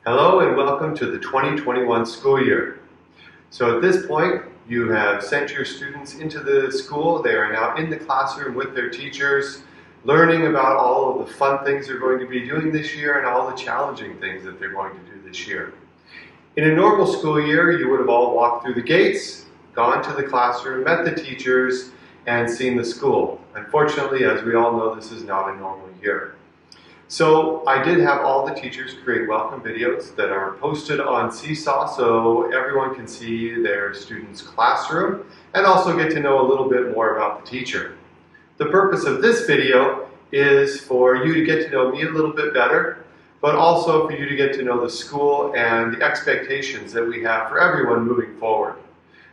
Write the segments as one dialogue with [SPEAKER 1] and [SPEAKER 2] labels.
[SPEAKER 1] Hello and welcome to the 2021 school year. So at this point, you have sent your students into the school. They are now in the classroom with their teachers, learning about all of the fun things they're going to be doing this year and all the challenging things that they're going to do this year. In a normal school year, you would have all walked through the gates, gone to the classroom, met the teachers, and seen the school. Unfortunately, as we all know, this is not a normal year. So I did have all the teachers create welcome videos that are posted on Seesaw so everyone can see their students' classroom and also get to know a little bit more about the teacher. The purpose of this video is for you to get to know me a little bit better, but also for you to get to know the school and the expectations that we have for everyone moving forward.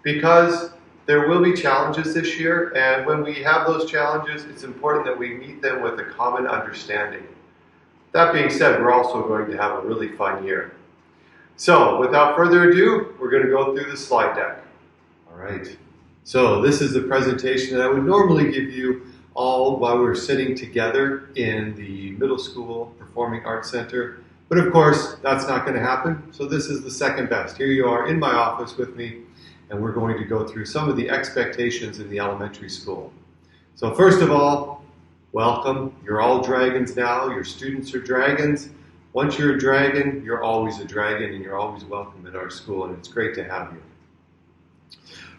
[SPEAKER 1] Because there will be challenges this year, and when we have those challenges, it's important that we meet them with a common understanding. That being said, we're also going to have a really fun year. So, without further ado, we're going to go through the slide deck. All right. So, this is the presentation that I would normally give you all while we're sitting together in the middle school performing arts center. But of course, that's not going to happen. So, this is the second best. Here you are in my office with me, and we're going to go through some of the expectations in the elementary school. So, first of all, welcome. You're all dragons now. Your students are dragons. Once you're a dragon, you're always a dragon, and you're always welcome at our school, and it's great to have you.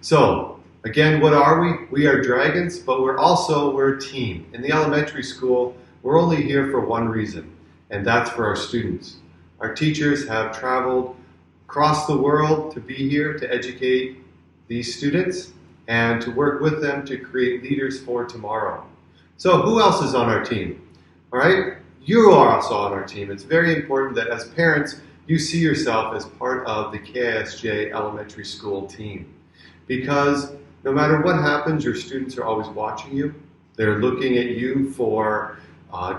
[SPEAKER 1] So, again, what are we? We are dragons, but we're a team. In the elementary school, we're only here for one reason, and that's for our students. Our teachers have traveled across the world to be here to educate these students and to work with them to create leaders for tomorrow. So who else is on our team? All right, you are also on our team. It's very important that as parents, you see yourself as part of the KISJ elementary school team. Because no matter what happens, your students are always watching you. They're looking at you for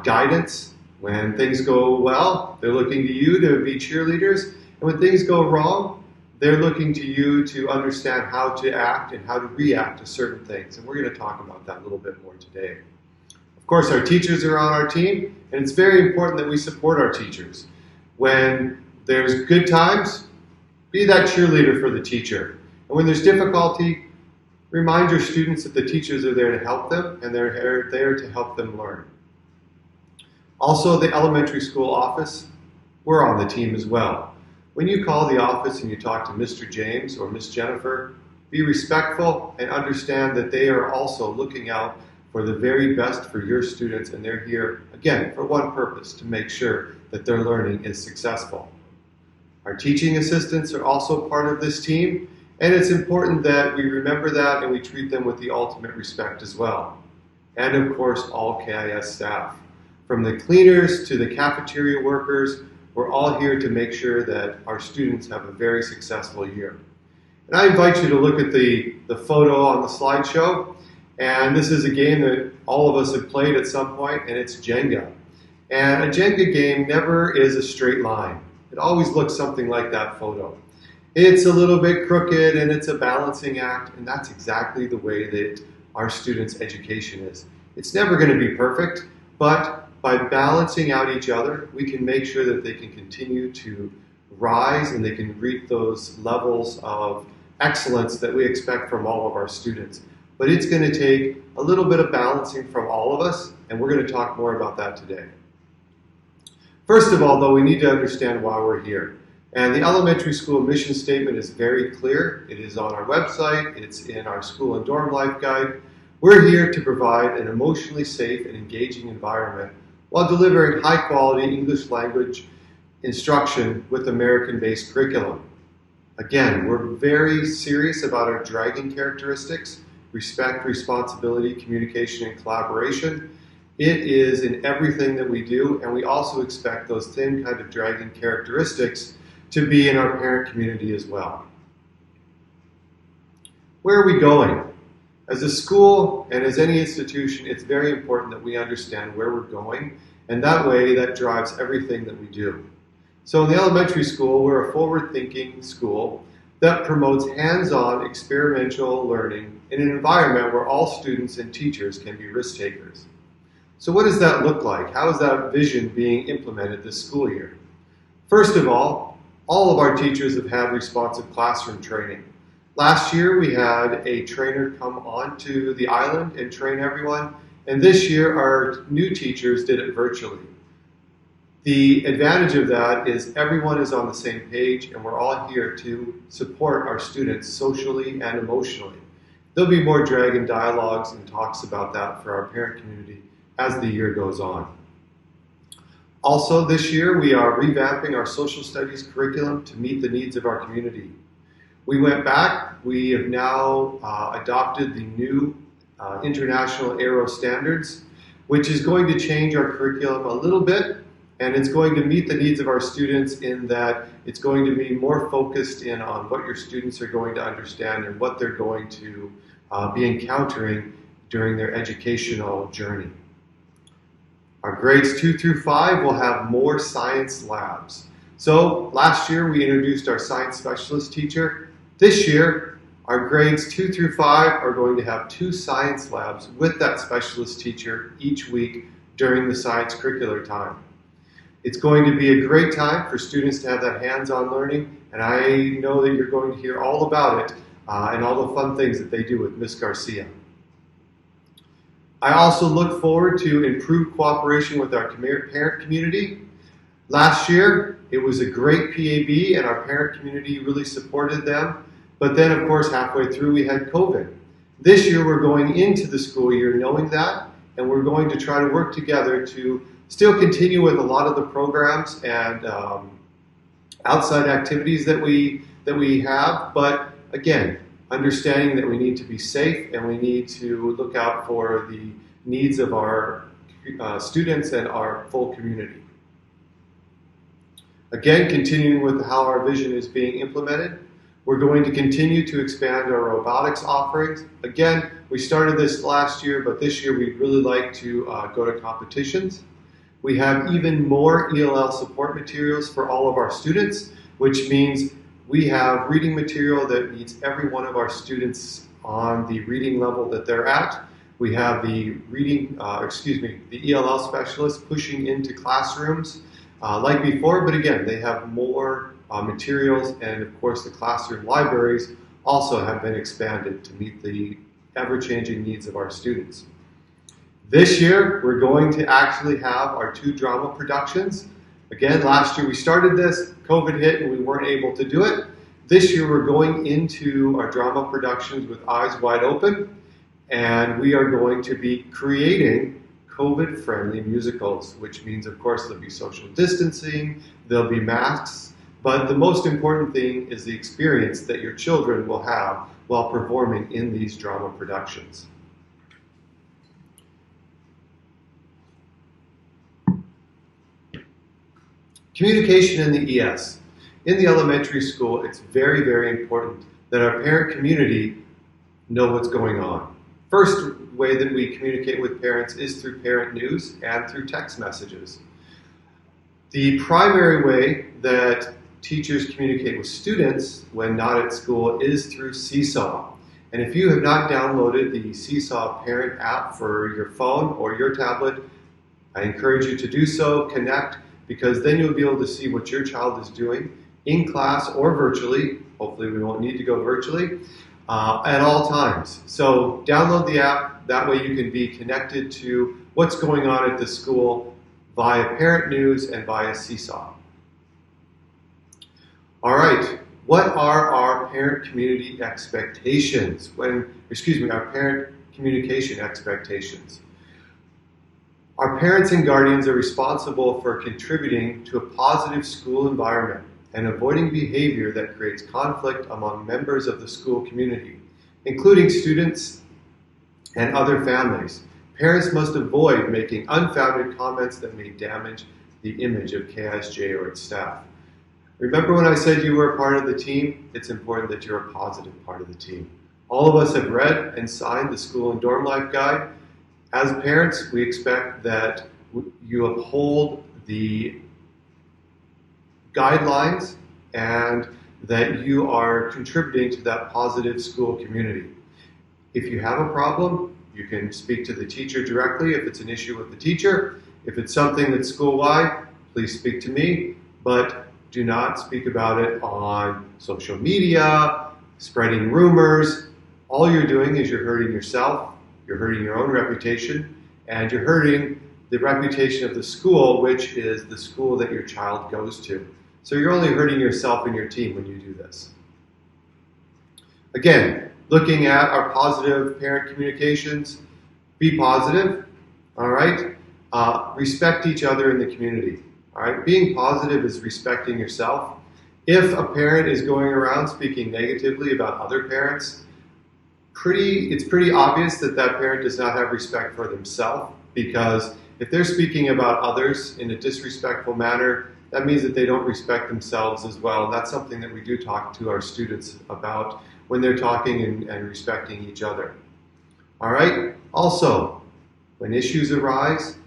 [SPEAKER 1] guidance. When things go well, they're looking to you to be cheerleaders. And when things go wrong, they're looking to you to understand how to act and how to react to certain things. And we're going to talk about that a little bit more today. Of course, our teachers are on our team, and it's very important that we support our teachers. When there's good times, be that cheerleader for the teacher. And when there's difficulty, remind your students that the teachers are there to help them, and they're there to help them learn. Also, the elementary school office, we're on the team as well. When you call the office and you talk to Mr. James or Miss Jennifer, be respectful and understand that they are also looking out for the very best for your students, and they're here, again, for one purpose, to make sure that their learning is successful. Our teaching assistants are also part of this team, and it's important that we remember that and we treat them with the ultimate respect as well. And of course, all KIS staff. From the cleaners to the cafeteria workers, we're all here to make sure that our students have a very successful year. And I invite you to look at the photo on the slideshow. And this is a game that all of us have played at some point, and it's Jenga. And a Jenga game never is a straight line. It always looks something like that photo. It's a little bit crooked, and it's a balancing act, and that's exactly the way that our students' education is. It's never going to be perfect, but by balancing out each other, we can make sure that they can continue to rise and they can reach those levels of excellence that we expect from all of our students. But it's going to take a little bit of balancing from all of us, and we're going to talk more about that today. First of all, though, we need to understand why we're here. And the elementary school mission statement is very clear. It is on our website. It's in our school and dorm life guide. We're here to provide an emotionally safe and engaging environment while delivering high-quality English language instruction with American-based curriculum. Again, we're very serious about our dragon characteristics: respect, responsibility, communication, and collaboration. It is in everything that we do, and we also expect those same kind of dragon characteristics to be in our parent community as well. Where are we going? As a school and as any institution, it's very important that we understand where we're going, and that way that drives everything that we do. So in the elementary school, we're a forward-thinking school that promotes hands-on experiential learning in an environment where all students and teachers can be risk takers. So what does that look like? How is that vision being implemented this school year? First of all of our teachers have had responsive classroom training. Last year we had a trainer come onto the island and train everyone, and this year our new teachers did it virtually. The advantage of that is everyone is on the same page and we're all here to support our students socially and emotionally. There'll be more Dragon dialogues and talks about that for our parent community as the year goes on. Also this year we are revamping our social studies curriculum to meet the needs of our community. We went back, we have now adopted the new International Aero Standards, which is going to change our curriculum a little bit, and it's going to meet the needs of our students in that it's going to be more focused in on what your students are going to understand and what they're going to be encountering during their educational journey. Our grades 2 through 5 will have more science labs. So last year we introduced our science specialist teacher. This year our grades 2 through 5 are going to have 2 science labs with that specialist teacher each week during the science curricular time. It's going to be a great time for students to have that hands-on learning, and I know that you're going to hear all about it and all the fun things that they do with Miss Garcia. I also look forward to improved cooperation with our parent community. Last year, it was a great PAB and our parent community really supported them. But then, of course, halfway through we had COVID. This year we're going into the school year knowing that, and we're going to try to work together to still continue with a lot of the programs and outside activities that we have, but again, understanding that we need to be safe and we need to look out for the needs of our students and our full community. Again, continuing with how our vision is being implemented, we're going to continue to expand our robotics offerings. Again, we started this last year, but this year we'd really like to go to competitions. We have even more ELL support materials for all of our students, which means we have reading material that meets every one of our students on the reading level that they're at. We have the the ELL specialists pushing into classrooms like before, but again, they have more materials, and of course the classroom libraries also have been expanded to meet the ever-changing needs of our students. This year, we're going to actually have our 2 drama productions. Again, last year we started this, COVID hit and we weren't able to do it. This year we're going into our drama productions with eyes wide open, and we are going to be creating COVID-friendly musicals, which means, of course, there'll be social distancing, there'll be masks, but the most important thing is the experience that your children will have while performing in these drama productions. Communication in the ES. In the elementary school, it's very, very important that our parent community know what's going on. First way that we communicate with parents is through parent news and through text messages. The primary way that teachers communicate with students when not at school is through Seesaw. And if you have not downloaded the Seesaw parent app for your phone or your tablet, I encourage you to do so, connect, because then you'll be able to see what your child is doing in class or virtually. Hopefully we won't need to go virtually at all times. So download the app, that way you can be connected to what's going on at the school via parent news and via Seesaw. All right, what are our parent community expectations? Our parent communication expectations. Our parents and guardians are responsible for contributing to a positive school environment and avoiding behavior that creates conflict among members of the school community, including students and other families. Parents must avoid making unfounded comments that may damage the image of KSJ or its staff. Remember when I said you were a part of the team? It's important that you're a positive part of the team. All of us have read and signed the School and Dorm Life Guide. As parents, we expect that you uphold the guidelines and that you are contributing to that positive school community. If you have a problem, you can speak to the teacher directly if it's an issue with the teacher. If it's something that's school-wide, please speak to me. But do not speak about it on social media, spreading rumors. All you're doing is you're hurting yourself, you're hurting your own reputation, and you're hurting the reputation of the school, which is the school that your child goes to. So you're only hurting yourself and your team when you do this. Again, looking at our positive parent communications, be positive, all right? Respect each other in the community, all right? Being positive is respecting yourself. If a parent is going around speaking negatively about other parents, it's pretty obvious that that parent does not have respect for themselves, because if they're speaking about others in a disrespectful manner, that means that they don't respect themselves as well. And that's something that we do talk to our students about when they're talking and respecting each other. All right? Also, when issues arise,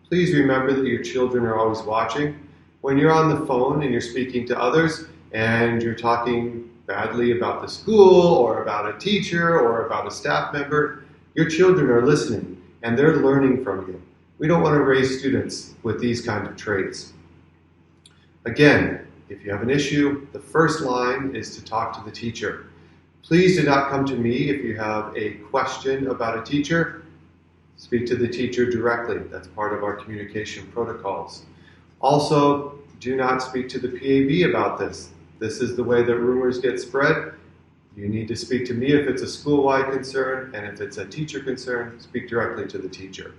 [SPEAKER 1] please remember that your children are always watching. When you're on the phone and you're speaking to others and you're talking badly about the school or about a teacher or about a staff member, your children are listening and they're learning from you. We don't want to raise students with these kinds of traits. Again, if you have an issue, the first line is to talk to the teacher. Please do not come to me if you have a question about a teacher. Speak to the teacher directly. That's part of our communication protocols. Also, do not speak to the PAB about this. This is the way that rumors get spread. You need to speak to me if it's a school-wide concern, and if it's a teacher concern, speak directly to the teacher.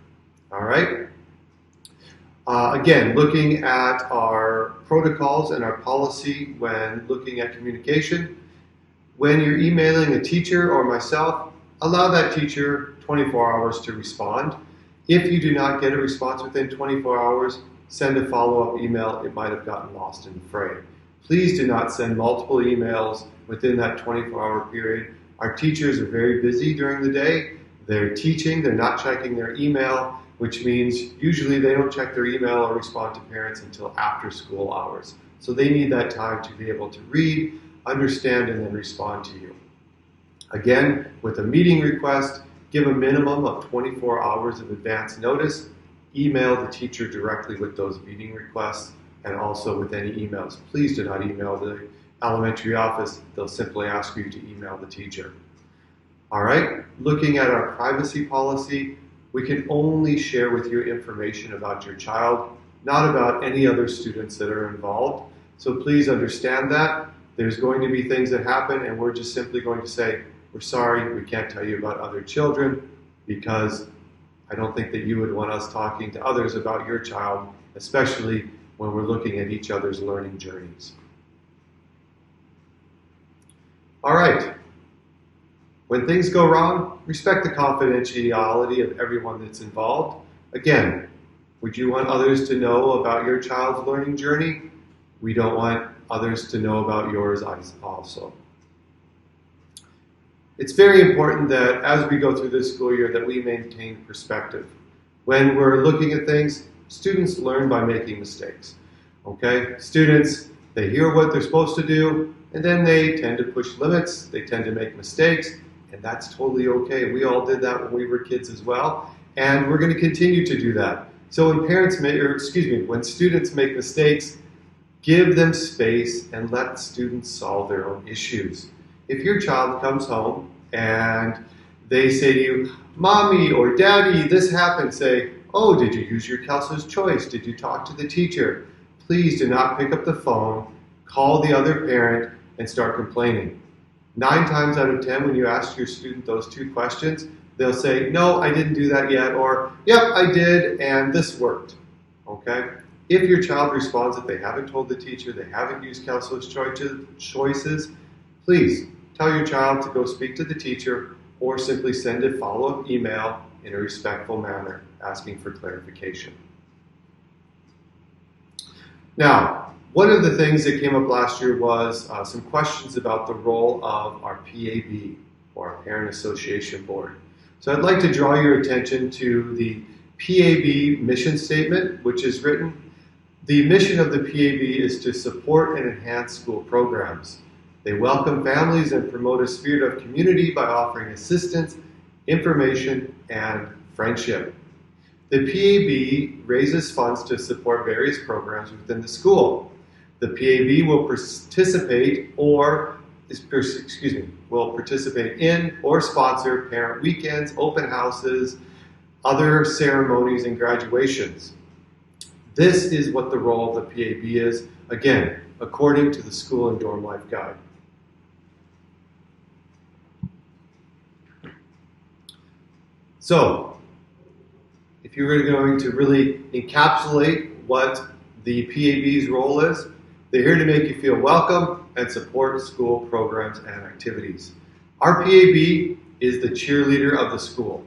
[SPEAKER 1] All right? Again, looking at our protocols and our policy when looking at communication, when you're emailing a teacher or myself, allow that teacher 24 hours to respond. If you do not get a response within 24 hours, send a follow-up email. It might have gotten lost in the fray. Please do not send multiple emails within that 24-hour period. Our teachers are very busy during the day. They're teaching, they're not checking their email, which means usually they don't check their email or respond to parents until after school hours. So they need that time to be able to read, understand, and then respond to you. Again, with a meeting request, give a minimum of 24 hours of advance notice. Email the teacher directly with those meeting requests and also with any emails. Please do not email the elementary office. They'll simply ask you to email the teacher. All right, looking at our privacy policy, we can only share with you information about your child, not about any other students that are involved. So please understand that. There's going to be things that happen and we're just simply going to say, we're sorry, we can't tell you about other children because I don't think that you would want us talking to others about your child, especially when we're looking at each other's learning journeys. All right. When things go wrong, respect the confidentiality of everyone that's involved. Again, would you want others to know about your child's learning journey? We don't want others to know about yours also. It's very important that as we go through this school year that we maintain perspective. When we're looking at things, students learn by making mistakes. Okay? Students, they hear what they're supposed to do, and then they tend to push limits, they tend to make mistakes, and that's totally okay. We all did that when we were kids as well, and we're going to continue to do that. So when students make mistakes, give them space and let students solve their own issues. If your child comes home and they say to you, Mommy or Daddy, this happened, say, oh, did you use your counselor's choice? Did you talk to the teacher? Please do not pick up the phone, call the other parent, and start complaining. 9 times out of 10, when you ask your student those 2 questions, they'll say, no, I didn't do that yet, or, yep, I did, and this worked. Okay? If your child responds that they haven't told the teacher, they haven't used counselor's choices, please tell your child to go speak to the teacher or simply send a follow-up email in a respectful manner asking for clarification. Now, one of the things that came up last year was some questions about the role of our PAB, or our Parent Association Board. So I'd like to draw your attention to the PAB mission statement, which is written, the mission of the PAB is to support and enhance school programs. They welcome families and promote a spirit of community by offering assistance, information, and friendship. The PAB raises funds to support various programs within the school. The PAB will participate will participate in or sponsor parent weekends, open houses, other ceremonies, and graduations. This is what the role of the PAB is, again, according to the School and Dorm Life Guide. So, if you were going to really encapsulate what the PAB's role is, they're here to make you feel welcome and support school programs and activities. Our PAB is the cheerleader of the school.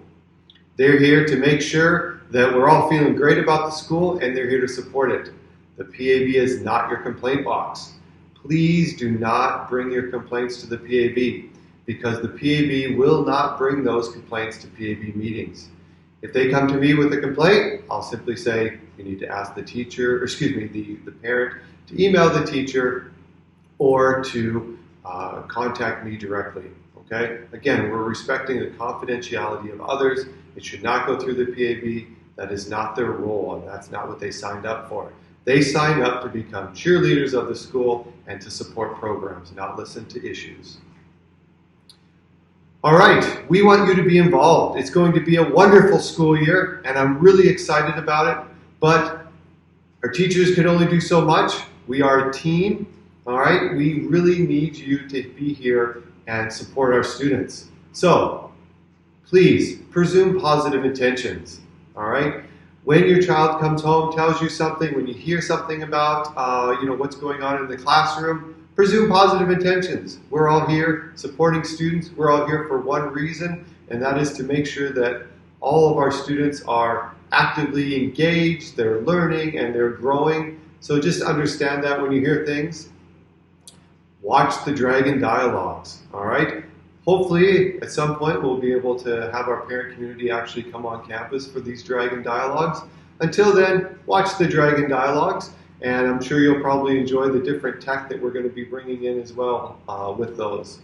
[SPEAKER 1] They're here to make sure that we're all feeling great about the school, and they're here to support it. The PAB is not your complaint box. Please do not bring your complaints to the PAB, because the PAB will not bring those complaints to PAB meetings. If they come to me with a complaint, I'll simply say, you need to ask the teacher, or the parent, to email the teacher or to contact me directly. Okay? Again, we're respecting the confidentiality of others. It should not go through the PAB. That is not their role, and that's not what they signed up for. They signed up to become cheerleaders of the school and to support programs, not listen to issues. All right, we want you to be involved. It's going to be a wonderful school year, and I'm really excited about it, but our teachers can only do so much. We are a team, all right? We really need you to be here and support our students. So, please, presume positive intentions, all right? When your child comes home, tells you something, when you hear something about what's going on in the classroom, presume positive intentions. We're all here supporting students. We're all here for one reason, and that is to make sure that all of our students are actively engaged, they're learning, and they're growing. So just understand that when you hear things, watch the Dragon Dialogues, all right? Hopefully, at some point, we'll be able to have our parent community actually come on campus for these Dragon Dialogues. Until then, watch the Dragon Dialogues, and I'm sure you'll probably enjoy the different tech that we're going to be bringing in as well with those.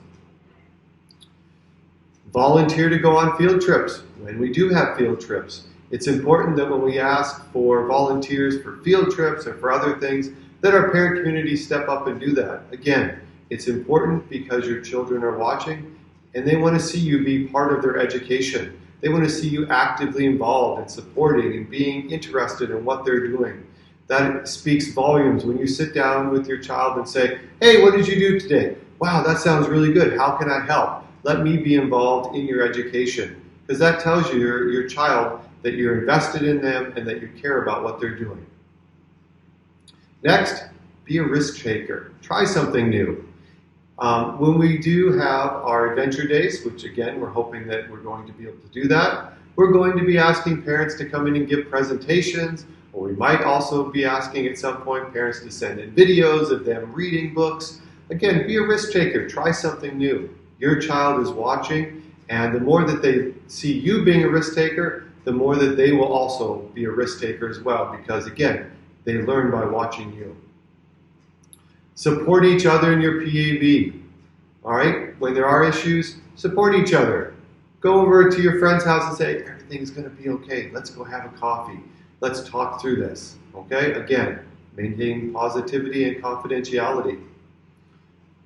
[SPEAKER 1] Volunteer to go on field trips when we do have field trips. It's important that when we ask for volunteers for field trips or for other things, that our parent community step up and do that. Again, it's important because your children are watching and they want to see you be part of their education. They want to see you actively involved and supporting and being interested in what they're doing. That speaks volumes when you sit down with your child and say, hey, what did you do today? Wow, that sounds really good. How can I help? Let me be involved in your education. Because that tells you, your child, that you're invested in them and that you care about what they're doing. Next, be a risk taker. Try something new. When we do have our adventure days, which again, we're hoping that we're going to be able to do that, we're going to be asking parents to come in and give presentations, or we might also be asking at some point parents to send in videos of them reading books. Again, be a risk taker. Try something new. Your child is watching, and the more that they see you being a risk taker, the more that they will also be a risk taker as well, because again, they learn by watching you. Support each other in your PAB. All right? When there are issues, support each other. Go over to your friend's house and say, everything's going to be okay. Let's go have a coffee. Let's talk through this. Okay? Again, maintaining positivity and confidentiality.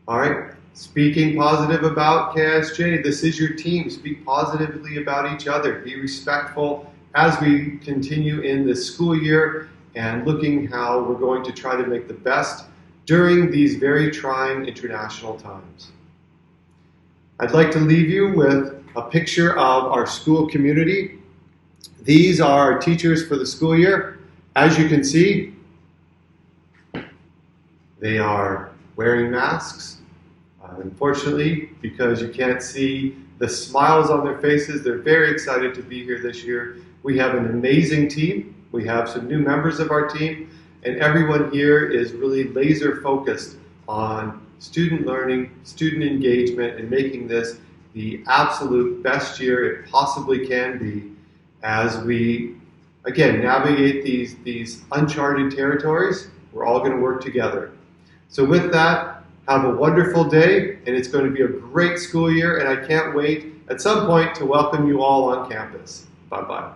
[SPEAKER 1] All right? Speaking positive about KSJ. This is your team. Speak positively about each other. Be respectful as we continue in this school year and looking how we're going to try to make the best during these very trying international times. I'd like to leave you with a picture of our school community. These are our teachers for the school year. As you can see, they are wearing masks. Unfortunately, because you can't see the smiles on their faces, they're very excited to be here this year. We have an amazing team. We have some new members of our team. And everyone here is really laser focused on student learning, student engagement, and making this the absolute best year it possibly can be as we, again, navigate these uncharted territories. We're all going to work together. So with that, have a wonderful day, and it's going to be a great school year, and I can't wait at some point to welcome you all on campus. Bye-bye.